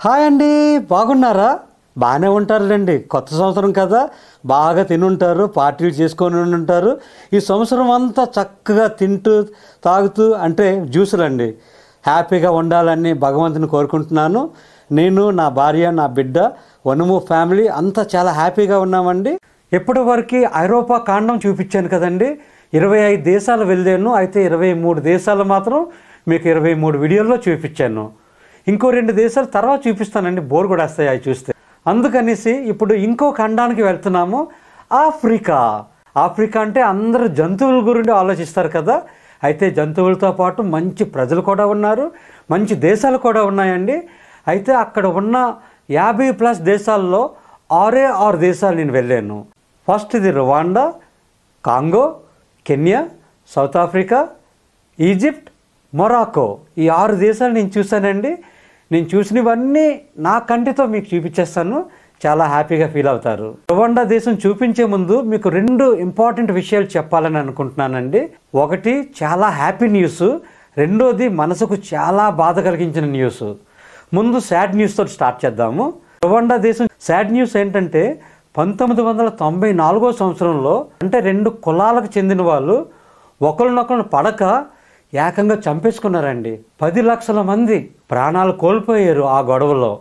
Hi అండి, బాగున్నారా? బాగానే ఉంటారులేండి. కొత్త సంవత్సరం కదా, బాగా తినుంటారు, పార్టీలు చేసుకొని ఉంటారు. ఈ సంవత్సరం అంతా చక్కగా తింటూ తాగుతూ అంటే జ్యూసులండి హ్యాపీగా ఉండాలని భగవంతుని కోరుకుంటున్నాను. నేను, నా భార్య, నా బిడ్డ, వనుము ఫ్యామిలీ అంతా చాలా హ్యాపీగా ఉన్నామండి. ఇప్పటి వరకు ఐరోపా ఖండం చూపించాను కదండి. 25 దేశాలు వెళ్ళాను. అయితే 23 దేశాలు మాత్రం మీకు 23 వీడియోల్లో చూపించాను. ఇంకో 2 దేశాలు తర్వాత చూపిస్తానండి, బోర్ కూడా వస్తాయి అవి చూస్తే. అందుకనేసి ఇప్పుడు ఇంకో ఖండానికి వెళ్తున్నాము, ఆఫ్రికా. ఆఫ్రికా అంటే అందరూ జంతువుల గురించి ఆలోచిస్తారు కదా. అయితే జంతువులతో పాటు మంచి ప్రజలు కూడా ఉన్నారు, మంచి దేశాలు కూడా ఉన్నాయండి. అయితే అక్కడ ఉన్న 50+ దేశాల్లో 6 దేశాలు నేను వెళ్ళాను. ఫస్ట్ ఇది Rwanda, Congo, Kenya, south Africa, Egypt, Morocco. ఈ 6 దేశాలు నేను చూశానండి. నేను చూసినవన్నీ నా కంటితో మీకు చూపించేస్తాను, చాలా హ్యాపీగా ఫీల్ అవుతారు. రువాండా దేశం చూపించే ముందు మీకు 2 ఇంపార్టెంట్ విషయాలు చెప్పాలని అనుకుంటున్నానండి. ఒకటి చాలా హ్యాపీ న్యూస్, రెండోది మనసుకు చాలా బాధ కలిగించిన న్యూస్. ముందు సాడ్ న్యూస్తో స్టార్ట్ చేద్దాము. రువాండా దేశం సాడ్ న్యూస్ ఏంటంటే 1994 సంవత్సరంలో అంటే 2 కులాలకు చెందిన వాళ్ళు ఒకరినొకరు పడక ఏకంగా చంపేసుకున్నారండి. 10 లక్షల మంది ప్రాణాలు కోల్పోయారు ఆ గొడవలో.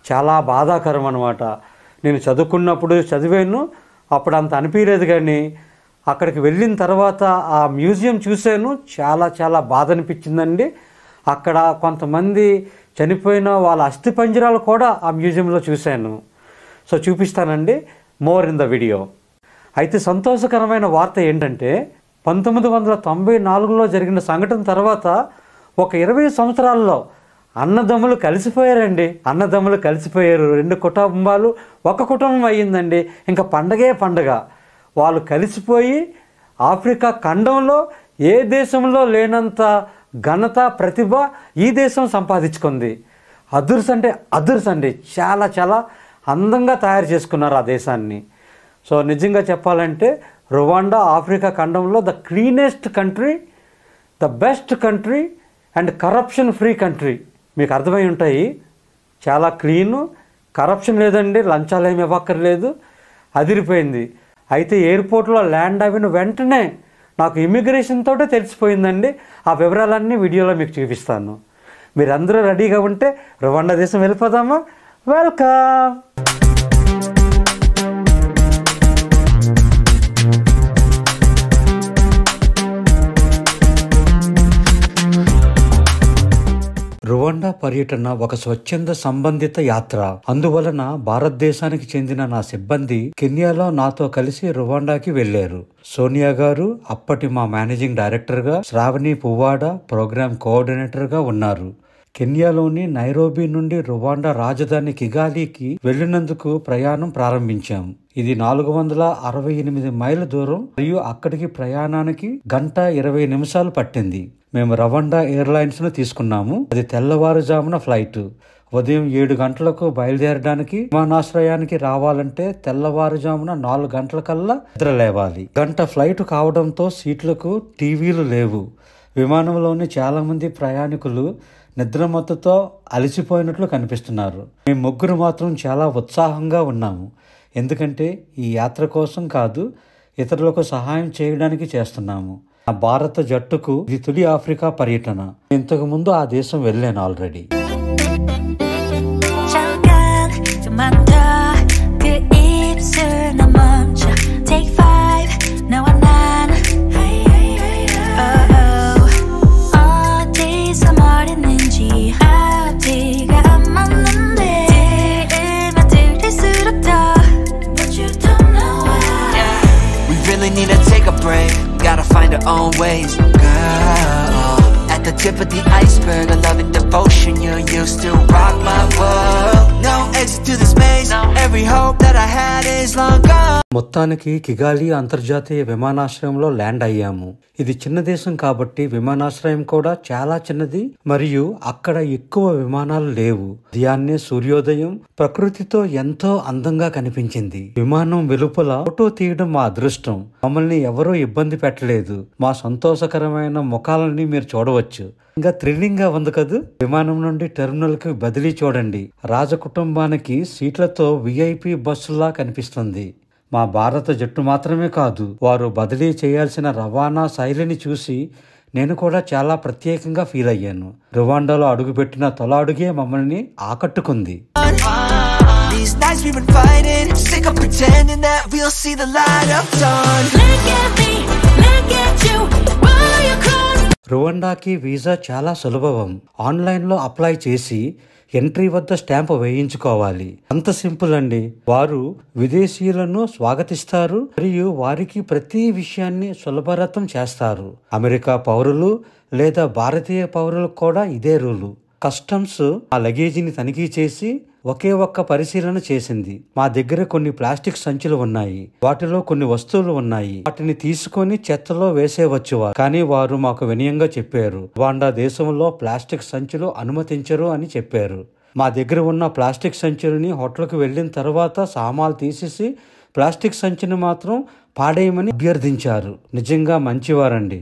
చాలా బాధాకరం అన్నమాట. నేను చదువుకున్నప్పుడు చదివాను, అప్పుడు అంత అనిపించలేదు. కానీ అక్కడికి వెళ్ళిన తర్వాత ఆ మ్యూజియం చూశాను, చాలా చాలా బాధ అనిపించిందండి. అక్కడ కొంతమంది చనిపోయిన వాళ్ళ అస్థిపంజరాలు కూడా ఆ మ్యూజియంలో చూశాను. సో చూపిస్తానండి, మోర్ ఇన్ ద వీడియో. అయితే సంతోషకరమైన వార్త ఏంటంటే 1994లో జరిగిన సంఘటన తర్వాత ఒక 20 సంవత్సరాల్లో అన్నదమ్ములు కలిసిపోయారండి. అన్నదమ్ములు కలిసిపోయారు, 2 కుటుంబాలు ఒక కుటుంబం అయ్యిందండి. ఇంకా పండగే పండగ. వాళ్ళు కలిసిపోయి ఆఫ్రికా ఖండంలో ఏ దేశంలో లేనంత ఘనత, ప్రతిభ ఈ దేశం సంపాదించుకుంది. అదుర్స్ అంటే అదుర్స్ అండి, చాలా చాలా అందంగా తయారు చేసుకున్నారు ఆ దేశాన్ని. సో నిజంగా చెప్పాలంటే రువాండా ఆఫ్రికా ఖండంలో the cleanest country, the best country and corruption free country. మీకు అర్థమై ఉంటాయి. చాలా క్లీను, కరప్షన్ లేదండి, లంచాలు ఏమి ఇవ్వక్కర్లేదు, అదిరిపోయింది. అయితే ఎయిర్పోర్ట్లో ల్యాండ్ అయిన వెంటనే నాకు ఇమిగ్రేషన్ తోటే తెలిసిపోయిందండి. ఆ వివరాలన్నీ వీడియోలో మీకు చూపిస్తాను. మీరందరూ రెడీగా ఉంటే రువాండా దేశం వెళ్ళిపోదామా? వెల్కమ్. రువాండా పర్యటన ఒక స్వచ్ఛంద సంబంధిత యాత్ర. అందువలన భారతదేశానికి చెందిన నా సిబ్బంది కెన్యాలో నాతో కలిసి రువాండాకి వెళ్లారు. సోనియా గారు అప్పటి మా మేనేజింగ్ డైరెక్టర్ గా, శ్రావణి పువ్వాడ ప్రోగ్రామ్ కోఆర్డినేటర్ గా ఉన్నారు. కెన్యాలోని నైరోబీ నుండి రువాండా రాజధాని కిగాలీకి వెళ్లినందుకు ప్రయాణం ప్రారంభించాం. ఇది 468 మైళ్ళ దూరం మరియు అక్కడికి ప్రయాణానికి 1:20 పట్టింది. మేము రవాండా ఎయిర్లైన్స్ ను తీసుకున్నాము. అది తెల్లవారుజామున ఫ్లైట్. ఉదయం 7 గంటలకు బయలుదేరడానికి విమానాశ్రయానికి రావాలంటే తెల్లవారుజామున 4 గంటలకల్లా నిద్ర లేవాలి. గంట ఫ్లైట్ కావడంతో సీట్లకు టీవీలు లేవు. విమానంలోని చాలా మంది ప్రయాణికులు నిద్రమత్తుతో అలసిపోయినట్లు కనిపిస్తున్నారు. మేము ముగ్గురు మాత్రం చాలా ఉత్సాహంగా ఉన్నాము. ఎందుకంటే ఈ యాత్ర కోసం కాదు, ఇతరులకు సహాయం చేయడానికి చేస్తున్నాము. ఆ భారత జట్టుకు ఇది తొలి ఆఫ్రికా పర్యటన. ఇంతకు ముందు ఆ దేశం వెళ్ళాను already. Own ways, girl. At the tip of the iceberg, a love and devotion. You still rock my world. No exit to this maze. Every hope that I had is long gone. మొత్తానికి కిగాలి అంతర్జాతీయ విమానాశ్రయంలో land అయ్యాము. ఇది చిన్న దేశం కాబట్టి విమానాశ్రయం కూడా చాలా చిన్నది మరియు అక్కడ ఎక్కువ విమానాలు లేవు. ఉదయాన్నే సూర్యోదయం ప్రకృతితో ఎంతో అందంగా కనిపించింది. విమానం వెలుపల ఫోటో తీయడం మా అదృష్టం. మమ్మల్ని ఎవరూ ఇబ్బంది పెట్టలేదు. మా సంతోషకరమైన ముఖాలని మీరు చూడవచ్చు. ఇంకా థ్రిల్లింగ్ గా ఉంది కదూ. విమానం నుండి టెర్మినల్ కి బదిలీ చూడండి. రాజకుటుంబానికి సీట్లతో విఐపి బస్సులా కనిపిస్తుంది. మా భారత జట్టు మాత్రమే కాదు, వారు బదిలీ చేయాల్సిన రవాణా శైలిని చూసి నేను కూడా చాలా ప్రత్యేకంగా ఫీల్ అయ్యాను. రువాండాలో అడుగుపెట్టిన తొల అడుగే మమ్మల్ని ఆకట్టుకుంది. రువాండాకి వీసా చాలా సులభం. ఆన్లైన్లో అప్లై చేసి ఎంట్రీ వద్ద స్టాంప్ వేయించుకోవాలి. అంత సింపుల్ అండి. వారు విదేశీయులను స్వాగతిస్తారు మరియు వారికి ప్రతి విషయాన్ని సులభతరం చేస్తారు. అమెరికా పౌరులు లేదా భారతీయ పౌరులకు కూడా ఇదే రూలు. కస్టమ్స్ ఆ లగేజీని తనిఖీ చేసి ఒకే ఒక్క పరిశీలన చేసింది. మా దగ్గర కొన్ని ప్లాస్టిక్ సంచులు ఉన్నాయి. వాటిలో కొన్ని వస్తువులు ఉన్నాయి. వాటిని తీసుకొని చెత్తలో వేసేవచ్చు. కానీ వారు మాకు వినయంగా చెప్పారు, రువాండా దేశంలో ప్లాస్టిక్ సంచులు అనుమతించరు అని చెప్పారు. మా దగ్గర ఉన్న ప్లాస్టిక్ సంచులని హోటల్కి వెళ్ళిన తర్వాత సామాన్లు తీసేసి ప్లాస్టిక్ సంచిని మాత్రం పాడేయమని అభ్యర్థించారు. నిజంగా మంచివారండి.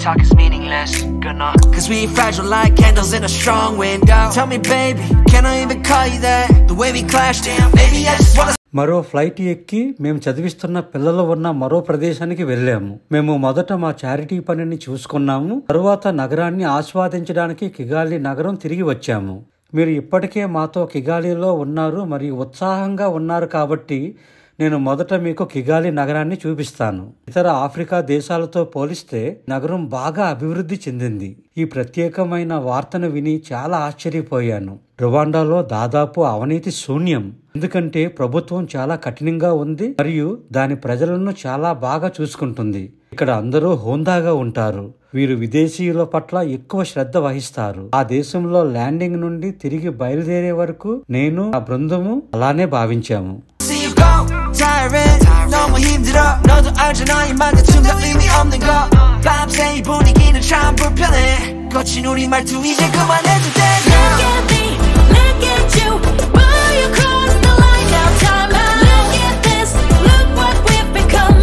Talk is meaningless, gonna cause we fragile like candles in a strong wind. Tell me baby, can I even call you that? The way we clash, damn baby, I just wanna. మరో flight ఎక్కి మేము చదివిస్తున్న పిల్లలు ఉన్న మరో ప్రదేశానికి వెళ్ళాము. మేము మొదట మా చారిటీ పనిని చూసుకున్నాము. తరువాత నగరాన్ని ఆస్వాదించడానికి కిగాలి నగరం తిరిగి వచ్చాము. మీరు ఇప్పటికే మాతో కిగాలిలో ఉన్నారు మరియు ఉత్సాహంగా ఉన్నారు కాబట్టి నేను మొదట మీకు కిగాలి నగరాన్ని చూపిస్తాను. ఇతర ఆఫ్రికా దేశాలతో పోలిస్తే నగరం బాగా అభివృద్ధి చెందింది. ఈ ప్రత్యేకమైన వార్తను విని చాలా ఆశ్చర్యపోయాను. రువాండాలో దాదాపు అవినీతి శూన్యం. ఎందుకంటే ప్రభుత్వం చాలా కఠినంగా ఉంది మరియు దాని ప్రజలను చాలా బాగా చూసుకుంటుంది. ఇక్కడ అందరూ హోందాగా ఉంటారు. వీరు విదేశీయుల పట్ల ఎక్కువ శ్రద్ధ వహిస్తారు. ఆ దేశంలో ల్యాండింగ్ నుండి తిరిగి బయలుదేరే వరకు నేను ఆ బృందము అలానే భావించాము. 너무 힘들어 너도 알잖아 이만큼 의미 없는 거 밤새 이 분위기는 참 불편해 거친 우리 말투 이제 그만해도 돼 Look at me, look at you Boy you cross the line now time out Look at this, look what we've become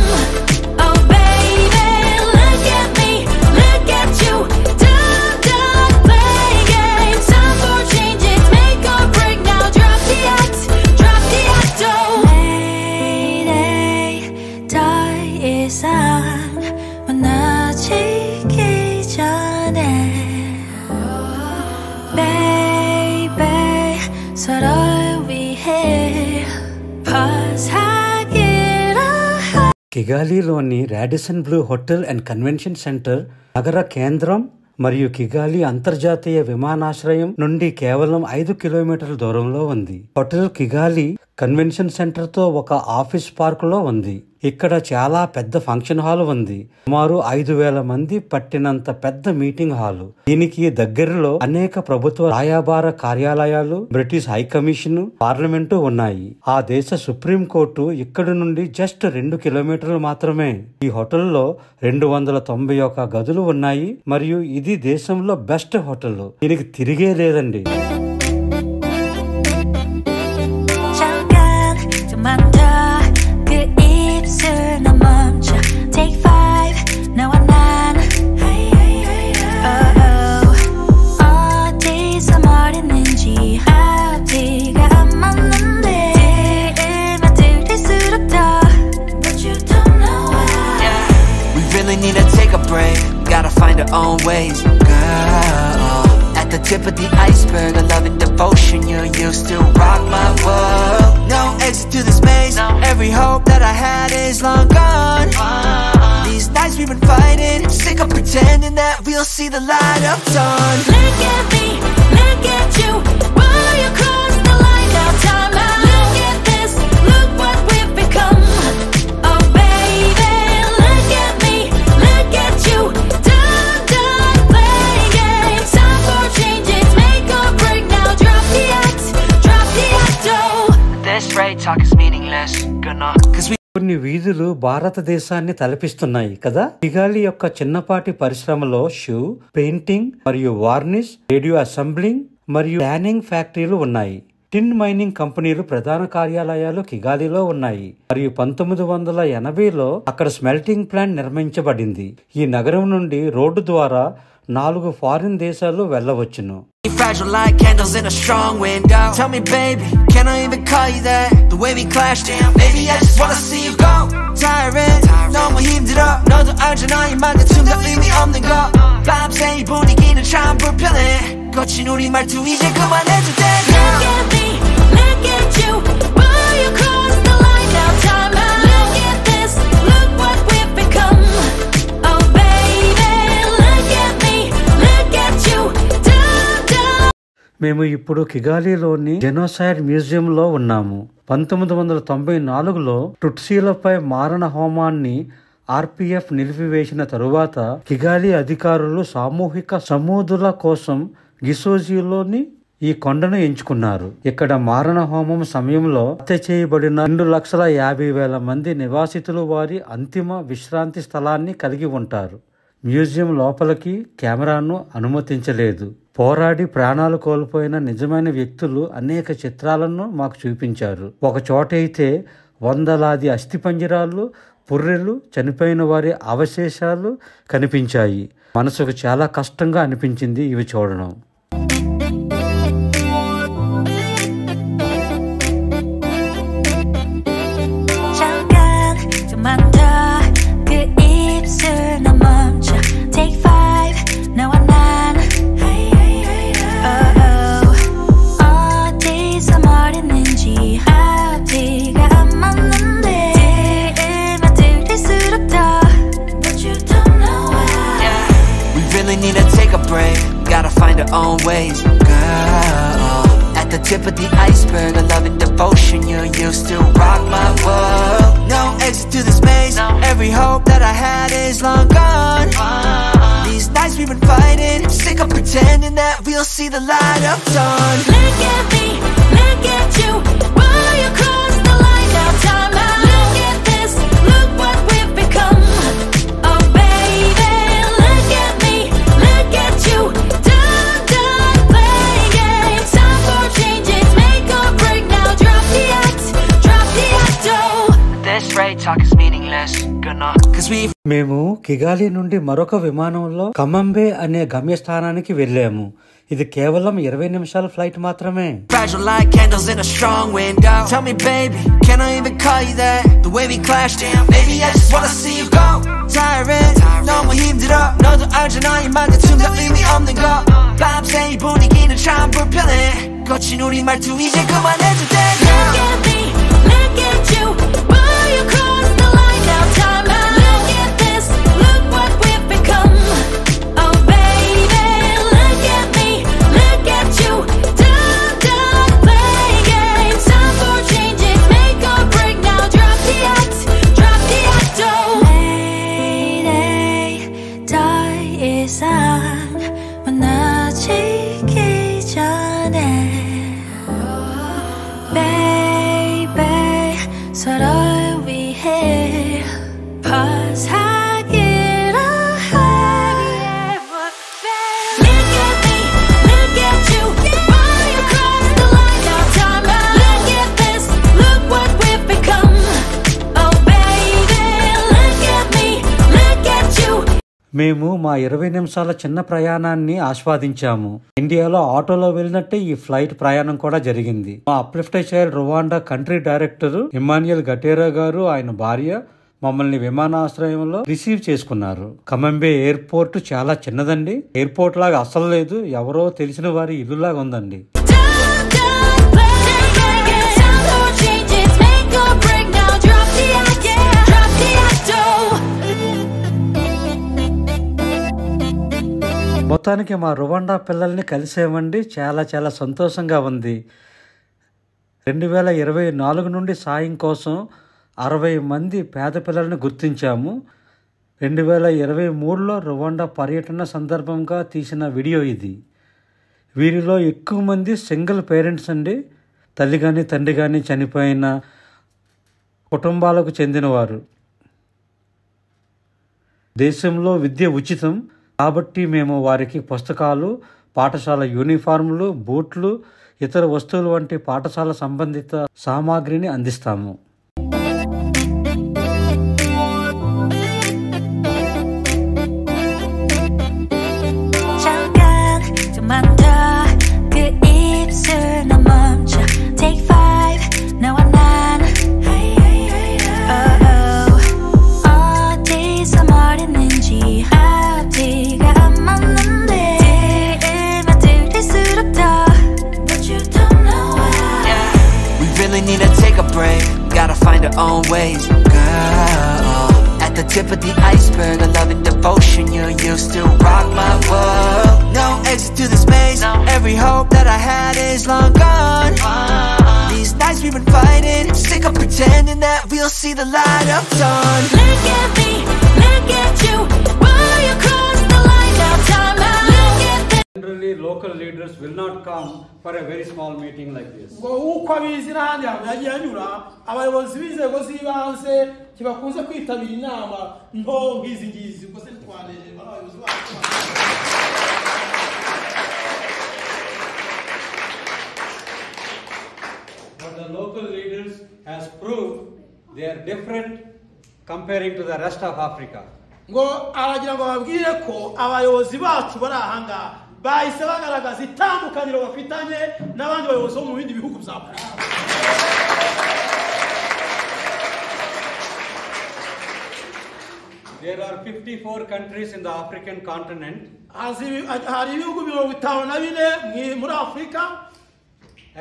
Oh baby, look at me, look at you Don't play games Time for changes, make or break now Drop the act oh 만나지기 전에 Baby 서로를 위해 사귀라 కిగాలిలోని Radisson Blu hotel and convention centre నగర కేంద్రం మరియు కిగాలి అంతర్జాతీయ విమానాశ్రయం నుండి కేవలం 5 కిలోమీటర్ల దూరంలో ఉంది. హోటల్ కిగాలి కన్వెన్షన్ సెంటర్ తో ఒక ఆఫీస్ పార్క్ లో ఉంది. ఇక్కడ చాలా పెద్ద ఫంక్షన్ హాల్ ఉంది. సుమారు 5,000 మంది పట్టినంత పెద్ద మీటింగ్ హాల్. దీనికి దగ్గరలో అనేక ప్రభుత్వ రాయబార కార్యాలయాలు, బ్రిటిష్ హై కమిషన్, పార్లమెంటు ఉన్నాయి. ఆ దేశ సుప్రీం కోర్టు ఇక్కడి నుండి జస్ట్ 2 కిలోమీటర్లు మాత్రమే. ఈ హోటల్లో 291 గదులు ఉన్నాయి మరియు ఇది దేశంలో బెస్ట్ హోటల్. దీనికి తిరిగే లేదండి. Own ways, girl. At the tip of the iceberg, a love and devotion. You used to rock my world. No exit to this maze. Every hope that I had is long gone. These nights we've been fighting, sick of pretending that we'll see the light of dawn. Look at me, look at you. Boy, you crossed the line now. Time out. Look at this, look Cause we కొన్ని వీధులు భారతదేశాన్ని తలపిస్తున్నాయి కదా. కిగాలి యొక్క చిన్నపాటి పరిశ్రమలో shoe, painting మరియు varnish, radio assembling మరియు tanning ఫ్యాక్టరీలు ఉన్నాయి. టిన్ మైనింగ్ కంపెనీలు ప్రధాన కార్యాలయాలు కిగాలిలో ఉన్నాయి మరియు 1980లో అక్కడ స్మెల్టింగ్ ప్లాంట్ నిర్మించబడింది. ఈ నగరం నుండి రోడ్డు ద్వారా 4 ఫారిన్ దేశాలు వెళ్ళవచ్చును. fragile like candles in a strong window. Tell me baby, can I even call you that? The way we clashed, damn, baby I just wanna see you go. Tyrant, 너무 힘들어. 너도 알잖아 이 말다툼 다 의미 없는 거. 밤새 이 분위기는 참 불편해. 거친 우리 말투 이제 그만해도 돼. Look at me, look at you. Why you cross the line now? Time out. Look at this, look what we've become. Oh baby, look at me, look at you. మేము ఇప్పుడు కిగాలిలోని genocide మ్యూజియంలో ఉన్నాము. 1994లో టుట్సీలపై మారణ హోమాన్ని RPF నిలిపివేసిన తరువాత కిగాలి అధికారులు సామూహిక సమాధుల కోసం గిసోజీలోని ఈ కొండను ఎంచుకున్నారు. ఇక్కడ మారణ హోమం సమయంలో హత్య చేయబడిన 2,50,000 మంది నివాసితులు వారి అంతిమ విశ్రాంతి స్థలాన్ని కలిగి ఉంటారు. మ్యూజియం లోపలికి కెమెరాను అనుమతించలేదు. పోరాడి ప్రాణాలు కోల్పోయిన నిజమైన వ్యక్తులు అనేక చిత్రాలను మాకు చూపించారు. ఒక చోట అయితే వందలాది అస్థిపంజరాలు, పుర్రెలు, చనిపోయిన వారి అవశేషాలు కనిపించాయి. మనసుకు చాలా కష్టంగా అనిపించింది ఇవి చూడడం. own ways, girl. At the tip of the iceberg, a love and devotion. You used to rock my world. No exit to this maze. Every hope that I had is long gone. These nights we've been fighting, I'm sick of pretending that we'll see the light of dawn. Look at me, look at you. Why you cross the line now? Time out. Look at this, look what we've become. Oh baby, look at me, look at you. మేము కిగాలి నుండి మరొక విమానంలో కమంబే అనే గమ్యస్థానానికి వెళ్ళాము. ఇది కేవలం 20 నిమిషాల ఫ్లైట్ మాత్రమే. Fragile like candles in a strong window. Tell me baby, can I even call you that? The way we clashed, damn, baby I just wanna see you go. Tyrant, 너무 힘들어. 너도 알잖아 이 말다툼 다 의미 없는 거. 밤새 이 분위기는 참 불편해. 거친 우리 말투 이제 그만해도 돼. Look at me, look at you. Why you cross the line now? Time out. Look at this, look what we've become. Oh baby, look at me, look at you. Don't play games. Time for changes, make or break now. Drop the act, oh. Mayday, die 이상 만나지기 전에. Baby, 서로를 위해 파사기로 해. Look at me, look at you. Why you cross the line now? Time out. Look at this, look what we've become. Oh baby, look at me, look at you. మేము మా 20 నిమిషాల చిన్న ప్రయాణాన్ని ఆస్వాదించాము. ఇండియాలో ఆటోలో వెళ్ళినట్టే ఈ flight ప్రయాణం కూడా జరిగింది. మా అప్లిఫ్టైర్ రువాండా కంట్రీ డైరెక్టర్ ఇమాన్యుయల్ గటేరా గారు, ఆయన భార్య మమ్మల్ని విమానాశ్రయంలో రిసీవ్ చేసుకున్నారు. కమంబే ఎయిర్పోర్ట్ చాలా చిన్నదండి. ఎయిర్పోర్ట్ లాగా అసలు లేదు. ఎవరో తెలిసిన వారి ఇల్లులాగా ఉందండి. మొత్తానికి మా రువాండా పిల్లల్ని కలిసేమండి. చాలా చాలా సంతోషంగా ఉంది. 2024 నుండి సాయం కోసం 60 మంది పేద పిల్లల్ని గుర్తించాము. 2023లో రువాండా పర్యటన సందర్భంగా తీసిన వీడియో ఇది. వీరిలో ఎక్కువ మంది సింగిల్ పేరెంట్స్ అండి. తల్లి కానీ తండ్రి కానీ చనిపోయిన కుటుంబాలకు చెందినవారు. దేశంలో విద్య ఉచితం కాబట్టి మేము వారికి పుస్తకాలు, పాఠశాల యూనిఫార్ములు, బూట్లు, ఇతర వస్తువులు వంటి పాఠశాల సంబంధిత సామాగ్రిని అందిస్తాము. Need to take a break, gotta find our own ways. Girl, at the tip of the iceberg, a love and devotion you used to rock my world. No exit to this maze, every hope that I had is long gone. These nights we've been fighting, sick of pretending that we'll see the light of dawn. Look at me, look at you, while you cross the line, now time out. Look at them. Generally, local leaders will not come for a very small meeting like this. uko abizi n'ahandi hantu yagiye anyura abayobozi b'inzego z'ibanze kibakunze kwitabira inama nto nk'izi ngizi ubwo se twanejejwe n'abayobozi bacu. But the local leaders has proved they are different comparing to the rest of Africa. ngo aragira ngo babwire ko abayobozi bacu bari ahangaha bahise bagaragaza itandukaniro bafitanye n'abandi bayobozi bo mu bindi bihugu bya Afurika. There are 54 countries in the African continent. hari ibihugu 54 muri Afurika.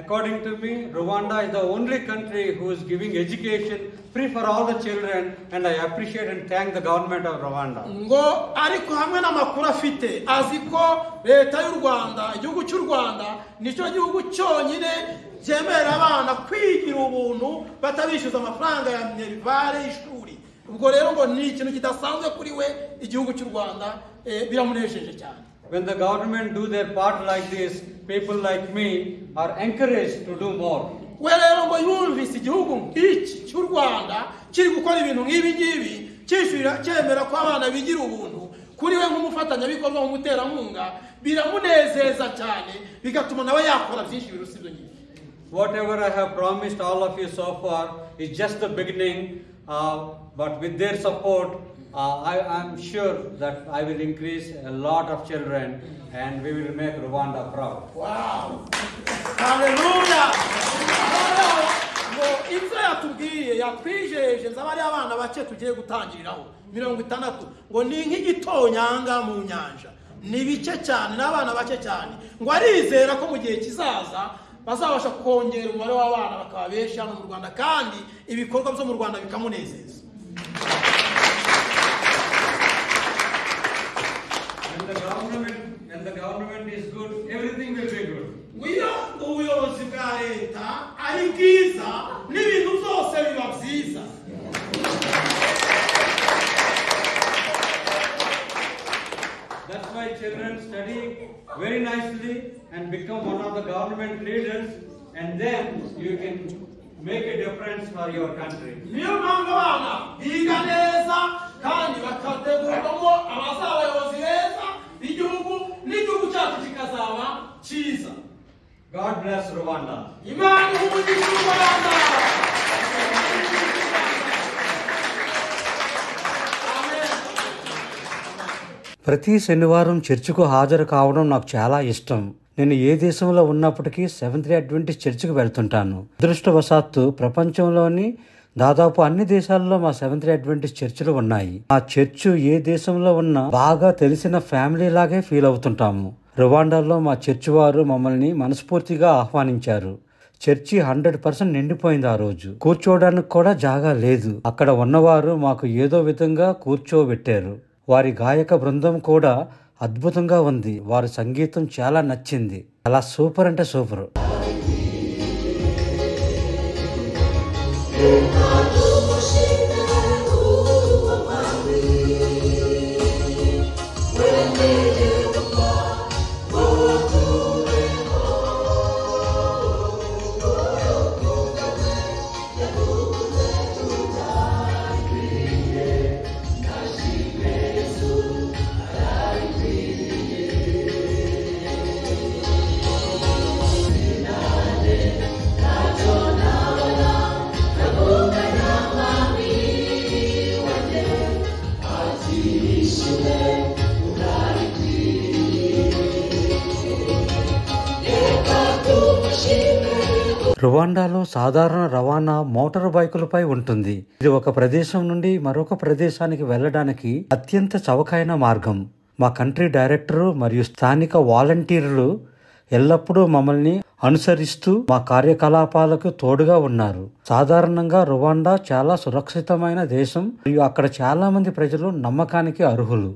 According to me, Rwanda is the only country who is giving education free for all the children, and I appreciate and thank the government of Rwanda. ngo ariko hamwe n'amakuru afite azi ko leta y'u Rwanda, igihugu cy'u Rwanda nicyo gihugu cyonyine cyemerera abana kwigira ubuntu batabishyuza amafaranga ya minerivare y'ishuri. ubwo rero ngo ni ikintu kidasanzwe kuri we, igihugu cy'u Rwanda biramunejeje cyane. When the government do their part like this, people like me are encouraged to do more. we rero ngo yumvise igihugu nk'iki cy'u Rwanda kiri gukora ibintu nk'ibi ngibi, cyemera ko abana bigira ubuntu, kuri we nk'umufatanyabikorwa w'umuterankunga biramunezeza cyane, bigatuma nawe yakora byinshi biruta ibyo ngibyo. Whatever I have promised all of you so far is just the beginning, but with their support, I am sure that I will increase a lot of children and we will make Rwanda proud. Wow! Hallelujah! ngo ibyo yatubwiye yatwijeje nzabari abana bake tugiye gutangiriraho 60 ngo ni nk'igitonyanga mu nyanja, ni bike cyane n'abana bake cyane, ngo arizera ko mu gihe kizaza bazabasha kongera umubare w'abana bakaba benshi hano mu Rwanda kandi ibikorwa byo mu Rwanda bikamunezeza. When the government is good, everything will be good. Iyo ubuyobozi bwa leta ari bwiza n'ibintu byose biba byiza. That's why children study very nicely and become one of the government leaders, and then you can make a difference for your country. Niyo mpamvu abana biga neza kandi bakategurwamo abazaba abayobozi beza b'igihugu n'igihugu cyacu kikazaba cyiza. God bless Rwanda. Imana ihumurize u Rwanda. ప్రతి శనివారం చర్చికు హాజరు కావడం నాకు చాలా ఇష్టం. నేను ఏ దేశంలో ఉన్నప్పటికీ సెవెంత్ డే అడ్వెంటిస్ట్ చర్చికి వెళ్తుంటాను. అదృష్టవశాత్తు ప్రపంచంలోని దాదాపు అన్ని దేశాల్లో మా సెవెంత్ డే అడ్వెంటిస్ట్ చర్చిలు ఉన్నాయి. ఆ చర్చ్ ఏ దేశంలో ఉన్నా బాగా తెలిసిన ఫ్యామిలీ లాగే ఫీల్ అవుతుంటాము. రువాండాలో మా చర్చి వారు మమ్మల్ని మనస్ఫూర్తిగా ఆహ్వానించారు. చర్చి 100% నిండిపోయింది. ఆ రోజు కూర్చోవడానికి కూడా జాగా లేదు. అక్కడ ఉన్నవారు మాకు ఏదో విధంగా కూర్చోబెట్టారు. వారి గాయక బృందం కూడా అద్భుతంగా ఉంది. వారి సంగీతం చాలా నచ్చింది. అలా సూపర్ అంటే సూపర్. రువాండాలో సాధారణ రవాణా మోటార్ బైకులపై ఉంటుంది. ఇది ఒక ప్రదేశం నుండి మరొక ప్రదేశానికి వెళ్ళడానికి అత్యంత చవకైన మార్గం. మా కంట్రీ డైరెక్టరు మరియు స్థానిక వాలంటీర్లు ఎల్లప్పుడూ మమ్మల్ని అనుసరిస్తూ మా కార్యకలాపాలకు తోడుగా ఉన్నారు. సాధారణంగా రువాండా చాలా సురక్షితమైన దేశం మరియు అక్కడ చాలా మంది ప్రజలు నమ్మకానికి అర్హులు.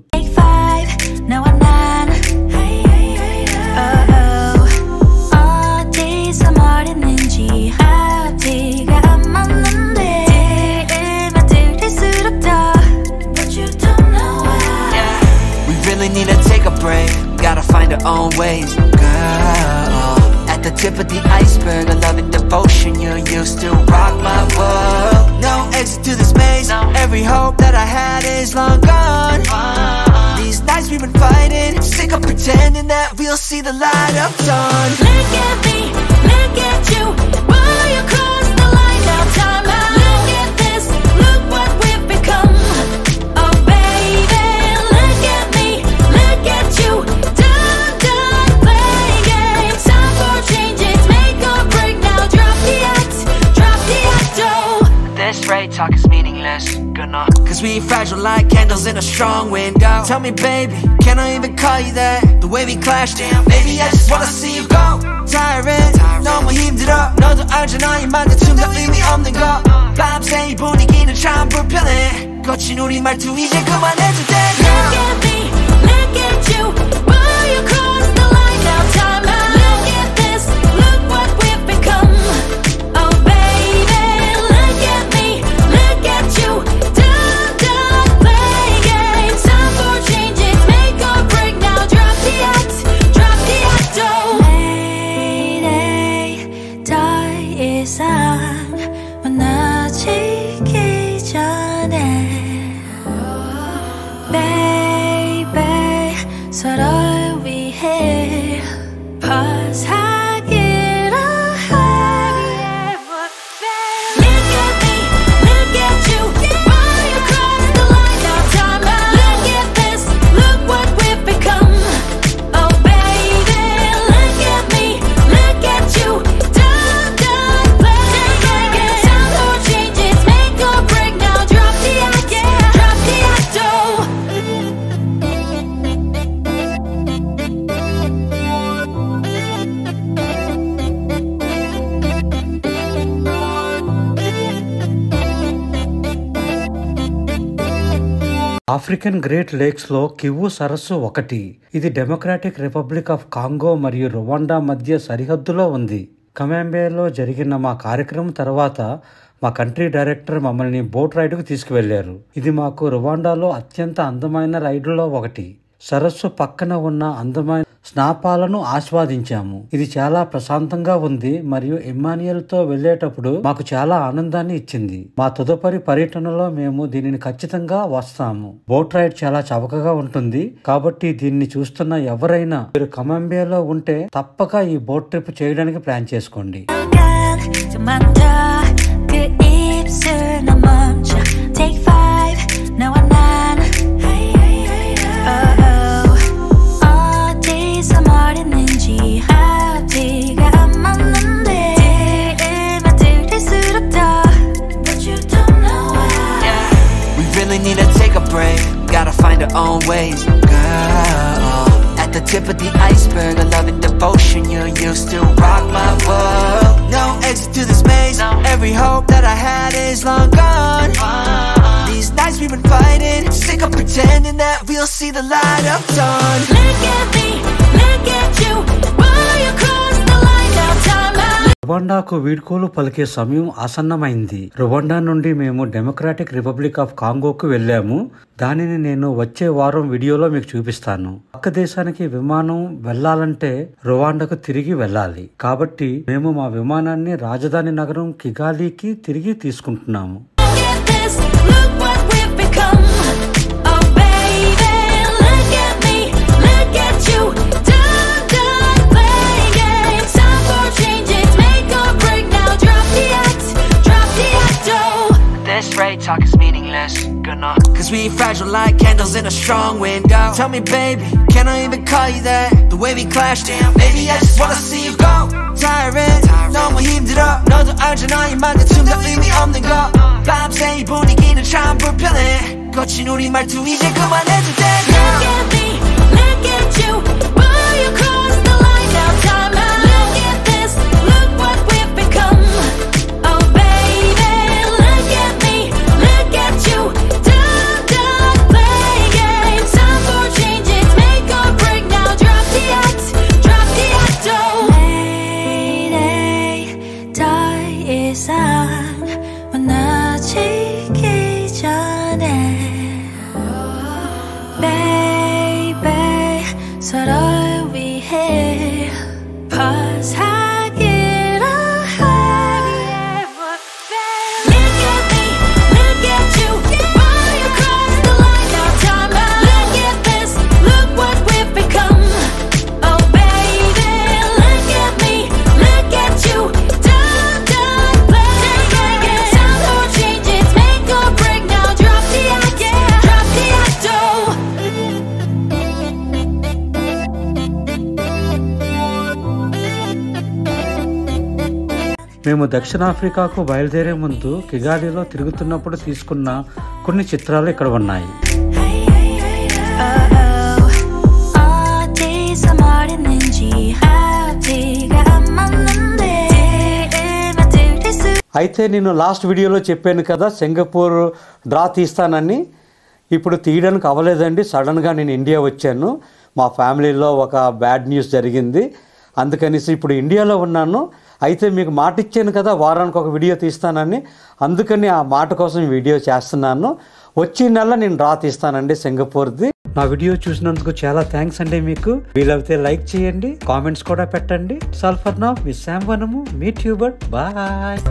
Need to take a break, gotta find our own ways. Girl, at the tip of the iceberg, a love and devotion you used to rock my world. No exit to this maze, every hope that I had is long gone. These nights we've been fighting, sick of pretending that we'll see the light of dawn. Look at me, look at you, will you cross the line now? Time out. Look at this, look what we've become. Oh baby, look at me, look at you. Done playing games. Time for changes, make or break now. Drop the act, oh. This rate talk is meaningless, gonna. Cause we fragile like candles in a strong window. Tell me baby, can I even call you that? The way we clash, damn, baby I just wanna see you go. Tyrant, 너무 힘들어. 너도 알잖아 이 말다툼도 의미 없는 거. 밤새 이 분위기는 참 불편해. 거친 우리 말투 이제 그만해도 돼. Look at me, look at you, will you cross the line now? Time out. Look at this, look what we've become. Oh baby, look at me, look at you. Done playing games. Time for changes, make or break now. Drop the act, oh. Mayday, 더 이상 무너지기 전에 Baby, 서로를 위해 벗하기로 해. Look at me, look at you, will you cross the line now? Time out. Look at this, look what we've become. Oh baby, look at me, look at you. Done playing games. Time for changes, make or break now. Drop the act, oh. African great lakes లో Kivu సరస్సు ఒకటి. ఇది democratic republic of Congo మరియు Rwanda మధ్య సరిహద్దులో ఉంది. కమాంబేలో జరిగిన మా కార్యక్రమం తర్వాత మా కంట్రీ డైరెక్టర్ మమ్మల్ని బోట్ రైడ్కు తీసుకువెళ్లారు. ఇది మాకు రువాండాలో అత్యంత అందమైన రైడ్లలో ఒకటి. సరస్సు పక్కన ఉన్న అందమైన స్నాపాలను ఆస్వాదించాము. ఇది చాలా ప్రశాంతంగా ఉంది మరియు ఇమ్మాన్యుయల్ తో వెళ్లేటప్పుడు మాకు చాలా ఆనందాన్ని ఇచ్చింది. మా తదుపరి పర్యటనలో మేము దీనిని ఖచ్చితంగా వస్తాము. బోట్ రైడ్ చాలా చవకగా ఉంటుంది కాబట్టి దీన్ని చూస్తున్న ఎవరైనా మీరు కమాంబేలో ఉంటే తప్పక ఈ బోట్ ట్రిప్ చేయడానికి ప్లాన్ చేసుకోండి. Take 5, now I'm 9. 어디서 머리는지 앞뒤가 안 맞는데 들으면 들을수록 더 But you don't know why. We really need to take a break, gotta find our own ways. Girl, at the tip of the iceberg, a love and devotion you used to rock my world. No exit to this maze, every hope that I had is long gone. These nights we've been fighting, sick of pretending that we'll see the light of dawn. Look at me, look at you, will you cross the line now? Time out. రువాండాకు వీడ్కోలు పలికే సమయం ఆసన్నమైంది. Rwanda నుండి మేము democratic republic of కాంగోకు వెళ్ళాము. దానిని నేను వచ్చే వారం వీడియోలో మీకు చూపిస్తాను. పక్క దేశానికి విమానం వెళ్లాలంటే రువాండాకు తిరిగి వెళ్ళాలి. కాబట్టి మేము మా విమానాన్ని రాజధాని నగరం కిగాలీకి తిరిగి తీసుకుంటున్నాము. Look at this, look what we've become. Oh baby, look at me, look at you. Done playing games. Time for changes, make or break now. Drop the act, oh. This rate talk is meaningless, gonna. Cause we fragile like candles in a strong window. Tell me baby, can I even call you that? The way we clash, damn, baby I just wanna see you go. Tyrant, 너무 힘들어. 나의 말대충 다 의미 없는 거 밤새 이 분위기는 참 불편해 거친 우리 말투 이제 그만해도 돼 Look at me, look at you. Boy, you crossed the line, now time out. Look at this, look what we've become. Oh baby, look at me, look at you. Don't play games. Time for changes, make or break now. Drop the act, oh. Lady, 더 이상 만나지기 전에. Baby, 서로를 위해 파사기로 해. Look at me, look at you. Boy, you crossed the line, now time out. Look at this, look what we've become. Oh baby, look at me, look at you. Don't play games. Time for changes, make or break now. Drop the act, oh. మేము దక్షిణాఫ్రికాకు బయలుదేరే ముందు కిగాలిలో తిరుగుతున్నప్పుడు తీసుకున్న కొన్ని చిత్రాలు ఇక్కడ ఉన్నాయి. 어디서 말했는지 앞뒤가 안 맞는데 들을 수 అయితే నేను లాస్ట్ వీడియోలో చెప్పాను కదా సింగపూర్ డ్రా తీస్తానని. ఇప్పుడు తీయడానికి అవ్వలేదండి. సడన్గా నేను ఇండియా వచ్చాను. మా ఫ్యామిలీలో ఒక బ్యాడ్ న్యూస్ జరిగింది. అందుకనేసి ఇప్పుడు ఇండియాలో ఉన్నాను. అయితే మీకు మాట ఇచ్చాను కదా వారానికి ఒక వీడియో తీస్తానని. అందుకని ఆ మాట కోసం వీడియో చేస్తున్నాను. వచ్చే నెల నేను డ్రా తీస్తానండి సింగపూర్ది. నా వీడియో చూసినందుకు చాలా థ్యాంక్స్ అండి. మీకు వీలైతే లైక్ చేయండి, కామెంట్స్ కూడా పెట్టండి. సల్ఫర్ నా మీ శామ్ వనము, మీ ట్యూబర్. బాయ్.